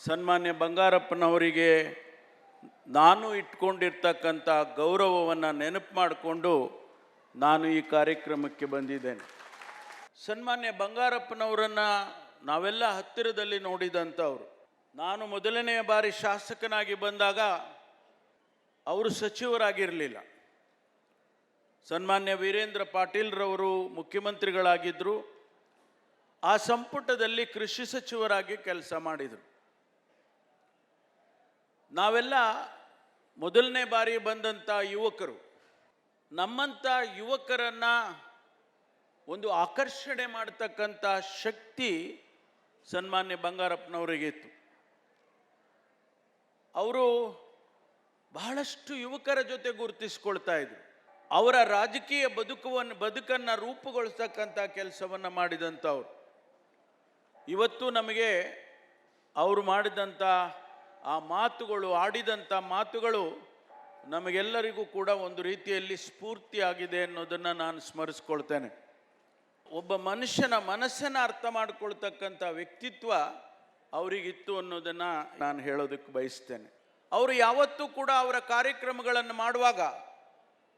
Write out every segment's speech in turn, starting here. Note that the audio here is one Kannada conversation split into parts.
ಸನ್ಮಾನ್ಯ ಬಂಗಾರಪ್ಪನವರಿಗೆ ನಾನು ಇಟ್ಕೊಂಡಿರ್ತಕ್ಕಂಥ ಗೌರವವನ್ನು ನೆನಪು ಮಾಡಿಕೊಂಡು ನಾನು ಈ ಕಾರ್ಯಕ್ರಮಕ್ಕೆ ಬಂದಿದ್ದೇನೆ. ಸನ್ಮಾನ್ಯ ಬಂಗಾರಪ್ಪನವರನ್ನು ನಾವೆಲ್ಲ ಹತ್ತಿರದಲ್ಲಿ ನೋಡಿದಂಥವ್ರು. ನಾನು ಮೊದಲನೆಯ ಬಾರಿ ಶಾಸಕನಾಗಿ ಬಂದಾಗ ಅವರು ಸಚಿವರಾಗಿರಲಿಲ್ಲ. ಸನ್ಮಾನ್ಯ ವೀರೇಂದ್ರ ಪಾಟೀಲ್ರವರು ಮುಖ್ಯಮಂತ್ರಿಗಳಾಗಿದ್ದರು. ಆ ಸಂಪುಟದಲ್ಲಿ ಕೃಷಿ ಸಚಿವರಾಗಿ ಕೆಲಸ ಮಾಡಿದರು. ನಾವೆಲ್ಲ ಮೊದಲನೇ ಬಾರಿ ಬಂದಂಥ ಯುವಕರು. ನಮ್ಮಂಥ ಯುವಕರನ್ನು ಒಂದು ಆಕರ್ಷಣೆ ಮಾಡ್ತಕ್ಕಂಥ ಶಕ್ತಿ ಸನ್ಮಾನ್ಯ ಬಂಗಾರಪ್ಪನವರಿಗಿತ್ತು. ಅವರು ಬಹಳಷ್ಟು ಯುವಕರ ಜೊತೆ ಗುರುತಿಸ್ಕೊಳ್ತಾ ಇದ್ರು. ಅವರ ರಾಜಕೀಯ ಬದುಕನ್ನು ರೂಪುಗೊಳಿಸ್ತಕ್ಕಂಥ ಕೆಲಸವನ್ನು ಮಾಡಿದಂಥವ್ರು. ಇವತ್ತು ನಮಗೆ ಅವರು ಮಾಡಿದಂಥ ಆ ಮಾತುಗಳು, ಆಡಿದಂಥ ಮಾತುಗಳು ನಮಗೆಲ್ಲರಿಗೂ ಕೂಡ ಒಂದು ರೀತಿಯಲ್ಲಿ ಸ್ಫೂರ್ತಿಯಾಗಿದೆ ಅನ್ನೋದನ್ನು ನಾನು ಸ್ಮರಿಸ್ಕೊಳ್ತೇನೆ. ಒಬ್ಬ ಮನುಷ್ಯನ ಮನಸ್ಸನ್ನು ಅರ್ಥ ಮಾಡಿಕೊಳ್ತಕ್ಕಂಥ ವ್ಯಕ್ತಿತ್ವ ಅವರಿಗಿತ್ತು ಅನ್ನೋದನ್ನು ನಾನು ಹೇಳೋದಕ್ಕೆ ಬಯಸ್ತೇನೆ. ಅವರು ಯಾವತ್ತೂ ಕೂಡ ಅವರ ಕಾರ್ಯಕ್ರಮಗಳನ್ನು ಮಾಡುವಾಗ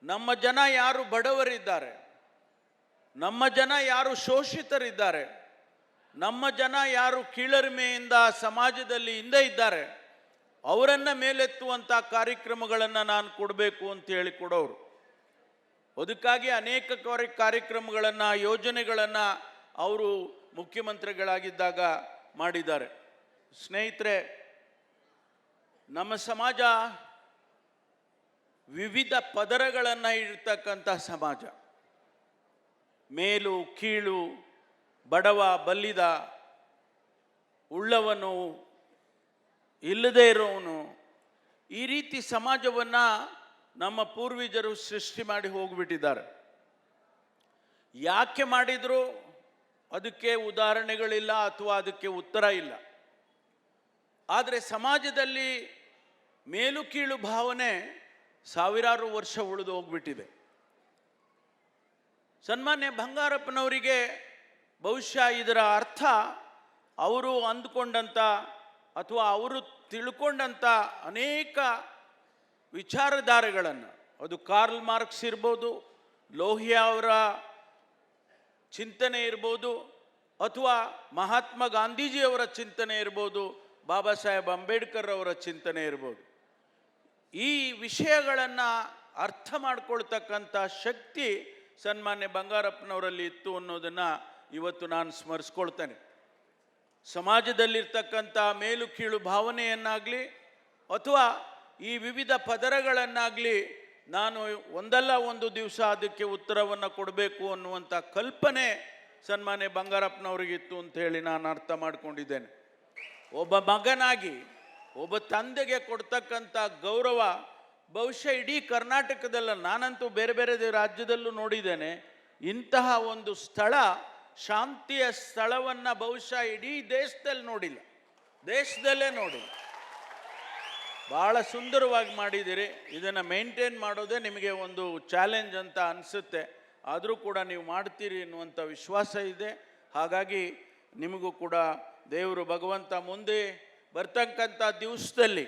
ನಮ್ಮ ಜನ ಯಾರು ಬಡವರಿದ್ದಾರೆ, ನಮ್ಮ ಜನ ಯಾರು ಶೋಷಿತರಿದ್ದಾರೆ, ನಮ್ಮ ಜನ ಯಾರು ಕೀಳರಿಮೆಯಿಂದ ಸಮಾಜದಲ್ಲಿ ಹಿಂದೆ ಇದ್ದಾರೆ, ಅವರನ್ನು ಮೇಲೆತ್ತುವಂಥ ಕಾರ್ಯಕ್ರಮಗಳನ್ನು ನಾನು ಕೊಡಬೇಕು ಅಂತ ಹೇಳಿ ಕೊಡೋರು. ಅದಕ್ಕಾಗಿ ಅನೇಕ ಕಾರ್ಯಕ್ರಮಗಳನ್ನು, ಯೋಜನೆಗಳನ್ನು ಅವರು ಮುಖ್ಯಮಂತ್ರಿಗಳಾಗಿದ್ದಾಗ ಮಾಡಿದ್ದಾರೆ. ಸ್ನೇಹಿತರೆ, ನಮ್ಮ ಸಮಾಜ ವಿವಿಧ ಪದರಗಳನ್ನು ಇರ್ತಕ್ಕಂಥ ಸಮಾಜ. ಮೇಲು ಕೀಳು, ಬಡವ ಬಲ್ಲಿದ, ಉಳ್ಳವನು ಇಲ್ಲದೇ ಇರೋವನು, ಈ ರೀತಿ ಸಮಾಜವನ್ನು ನಮ್ಮ ಪೂರ್ವಜರು ಸೃಷ್ಟಿ ಮಾಡಿ ಹೋಗಿಬಿಟ್ಟಿದ್ದಾರೆ. ಯಾಕೆ ಮಾಡಿದ್ರು ಅದಕ್ಕೆ ಉದಾಹರಣೆಗಳಿಲ್ಲ ಅಥವಾ ಅದಕ್ಕೆ ಉತ್ತರ ಇಲ್ಲ. ಆದರೆ ಸಮಾಜದಲ್ಲಿ ಮೇಲು ಕೀಳು ಭಾವನೆ ಸಾವಿರಾರು ವರ್ಷ ಉಳಿದು ಹೋಗ್ಬಿಟ್ಟಿದೆ. ಸನ್ಮಾನ್ಯ ಬಂಗಾರಪ್ಪನವರಿಗೆ ಬಹುಶಃ ಇದರ ಅರ್ಥ ಅವರು ಅಂದುಕೊಂಡಂಥ ಅಥವಾ ಅವರು ತಿಳ್ಕೊಂಡಂಥ ಅನೇಕ ವಿಚಾರಧಾರೆಗಳನ್ನು, ಅದು ಕಾರ್ಲ್ ಮಾರ್ಕ್ಸ್ ಇರ್ಬೋದು, ಲೋಹಿಯಾ ಅವರ ಚಿಂತನೆ ಇರ್ಬೋದು, ಅಥವಾ ಮಹಾತ್ಮ ಗಾಂಧೀಜಿಯವರ ಚಿಂತನೆ ಇರ್ಬೋದು, ಬಾಬಾ ಸಾಹೇಬ್ ಅಂಬೇಡ್ಕರ್ ಅವರ ಚಿಂತನೆ ಇರ್ಬೋದು, ಈ ವಿಷಯಗಳನ್ನು ಅರ್ಥ ಮಾಡ್ಕೊಳ್ತಕ್ಕಂಥ ಶಕ್ತಿ ಸನ್ಮಾನ್ಯ ಬಂಗಾರಪ್ಪನವರಲ್ಲಿ ಇತ್ತು ಅನ್ನೋದನ್ನು ಇವತ್ತು ನಾನು ಸ್ಮರಿಸ್ಕೊಳ್ತೇನೆ. ಸಮಾಜದಲ್ಲಿರ್ತಕ್ಕಂಥ ಮೇಲು ಕೀಳು ಭಾವನೆಯನ್ನಾಗಲಿ ಅಥವಾ ಈ ವಿವಿಧ ಪದರಗಳನ್ನಾಗಲಿ ನಾನು ಒಂದಲ್ಲ ಒಂದು ದಿವಸ ಅದಕ್ಕೆ ಉತ್ತರವನ್ನು ಕೊಡಬೇಕು ಅನ್ನುವಂಥ ಕಲ್ಪನೆ ಸನ್ಮಾನ್ಯ ಬಂಗಾರಪ್ಪನವರಿಗಿತ್ತು ಅಂತ ಹೇಳಿ ನಾನು ಅರ್ಥ ಮಾಡ್ಕೊಂಡಿದ್ದೇನೆ. ಒಬ್ಬ ಮಗನಾಗಿ ಒಬ್ಬ ತಂದೆಗೆ ಕೊಡ್ತಕ್ಕಂಥ ಗೌರವ ಬಹುಶಃ ಇಡೀ ಕರ್ನಾಟಕದಲ್ಲ, ನಾನಂತೂ ಬೇರೆ ಬೇರೆ ರಾಜ್ಯದಲ್ಲೂ ನೋಡಿದ್ದೇನೆ. ಇಂತಹ ಒಂದು ಸ್ಥಳ, ಶಾಂತಿಯ ಸ್ಥಳವನ್ನು ಬಹುಶಃ ಇಡೀ ದೇಶದಲ್ಲಿ ನೋಡಿಲ್ಲ, ದೇಶದಲ್ಲೇ ನೋಡಿಲ್ಲ. ಭಾಳ ಸುಂದರವಾಗಿ ಮಾಡಿದ್ದೀರಿ. ಇದನ್ನು ಮೇಂಟೈನ್ ಮಾಡೋದೇ ನಿಮಗೆ ಒಂದು ಚಾಲೆಂಜ್ ಅಂತ ಅನಿಸುತ್ತೆ. ಆದರೂ ಕೂಡ ನೀವು ಮಾಡ್ತೀರಿ ಎನ್ನುವಂಥ ವಿಶ್ವಾಸ ಇದೆ. ಹಾಗಾಗಿ ನಿಮಗೂ ಕೂಡ ದೇವರು ಭಗವಂತ ಮುಂದೆ ಬರ್ತಕ್ಕಂಥ ದಿವಸದಲ್ಲಿ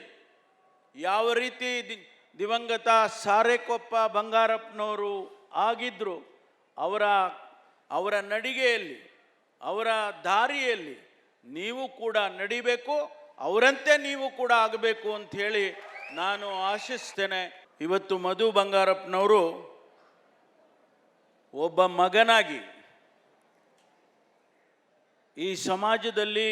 ಯಾವ ರೀತಿ ದಿವಂಗತ ಸಾರೇಕೊಪ್ಪ ಬಂಗಾರಪ್ಪನವರು ಆಗಿದ್ದರು, ಅವರ ನಡಿಗೆಯಲ್ಲಿ, ಅವರ ದಾರಿಯಲ್ಲಿ ನೀವು ಕೂಡ ನಡಿಬೇಕು, ಅವರಂತೆ ನೀವು ಕೂಡ ಆಗಬೇಕು ಅಂಥೇಳಿ ನಾನು ಆಶಿಸ್ತೇನೆ. ಇವತ್ತು ಮಧು ಬಂಗಾರಪ್ಪನವರು ಒಬ್ಬ ಮಗನಾಗಿ ಈ ಸಮಾಜದಲ್ಲಿ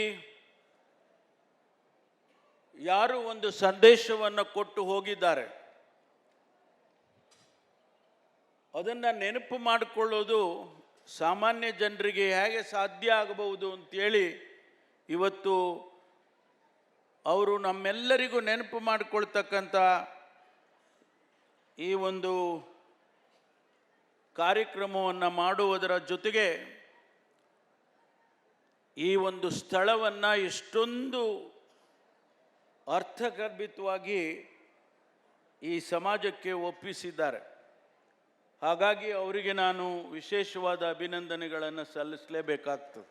ಯಾರು ಒಂದು ಸಂದೇಶವನ್ನು ಕೊಟ್ಟು ಹೋಗಿದ್ದಾರೆ, ಅದನ್ನು ನೆನಪು ಮಾಡಿಕೊಳ್ಳೋದು ಸಾಮಾನ್ಯ ಜನರಿಗೆ ಹೇಗೆ ಸಾಧ್ಯ ಆಗಬಹುದು ಅಂತೇಳಿ ಇವತ್ತು ಅವರು ನಮ್ಮೆಲ್ಲರಿಗೂ ನೆನಪು ಮಾಡಿಕೊಳ್ತಕ್ಕಂಥ ಈ ಒಂದು ಕಾರ್ಯಕ್ರಮವನ್ನು ಮಾಡುವುದರ ಜೊತೆಗೆ ಈ ಒಂದು ಸ್ಥಳವನ್ನು ಇಷ್ಟೊಂದು ಅರ್ಥಗರ್ಭಿತವಾಗಿ ಈ ಸಮಾಜಕ್ಕೆ ಒಪ್ಪಿಸಿದ್ದಾರೆ. ಹಾಗಾಗಿ ಅವರಿಗೆ ನಾನು ವಿಶೇಷವಾದ ಅಭಿನಂದನೆಗಳನ್ನು ಸಲ್ಲಿಸಲೇಬೇಕಾಗ್ತದೆ.